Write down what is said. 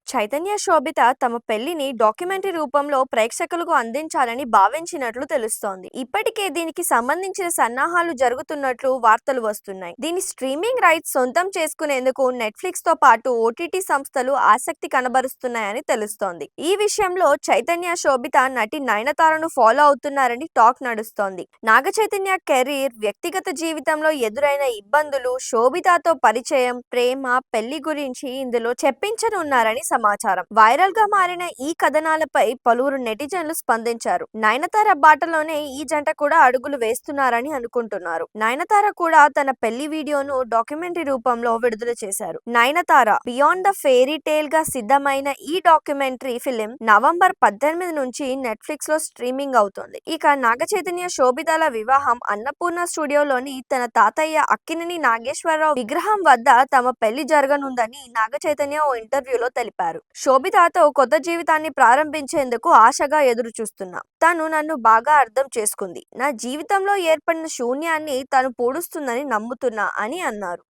చైతన్య, శోభిత తమ పెళ్లిని డాక్యుమెంటరీ రూపంలో ప్రేక్షకులకు అందించాలని భావించినట్లు తెలుస్తోంది. ఇప్పటికే దీనికి సంబంధించిన సన్నాహాలు జరుగుతున్నట్లు వార్తలు వస్తున్నాయి. దీని స్ట్రీమింగ్ రైట్స్ సొంతం చేసుకునేందుకు నెట్ఫ్లిక్స్ తో పాటు ఓటీటీ సంస్థలు ఆసక్తి కనబరుస్తున్నాయని తెలుస్తోంది. ఈ విషయంలో చైతన్య, శోభిత నటి నయనతారను ఫాలో అవుతున్నారని టాక్ నడుస్తోంది. నాగ చైతన్య కెరీర్, వ్యక్తిగత జీవితంలో ఎదురైన ఇబ్బందులు, శోభితతో పరిచయం, ప్రేమ, పెళ్లి గురించి ఇందులో చెప్పించనున్నారని సమాచారం. వైరల్ గా మారిన ఈ కథనాలపై పలువురు నెటిజన్లు స్పందించారు. నయనతార బాటలోనే ఈ జంట కూడా అడుగులు వేస్తున్నారని అనుకుంటున్నారు. నయనతార కూడా తన పెళ్లి వీడియోను డాక్యుమెంటరీ రూపంలో విడుదల చేశారు. Nayanthara beyond the fairy tale గా సిద్ధమైన ఈ డాక్యుమెంటరీ ఫిలిం నవంబర్ 18 నుంచి నెట్ఫ్లిక్స్ లో స్ట్రీమింగ్ అవుతోంది. ఇక నాగ చైతన్య, శోభితల వివాహం అన్నపూర్ణ స్టూడియోలోని తన తాతయ్య అక్కినేని నాగేశ్వరరావు విగ్రహం వద్ద తమ పెళ్లి జరగనుందని నాగ చైతన్య ఓ ఇంటర్వ్యూలో తెలిపారు. శోభితతో కొత్త జీవితాన్ని ప్రారంభించేందుకు ఆశగా ఎదురు చూస్తున్నా. తను నన్ను బాగా అర్థం చేసుకుంది. నా జీవితంలో ఏర్పడిన శూన్యాన్ని తను పూడుస్తుందని నమ్ముతున్నా అని అన్నారు.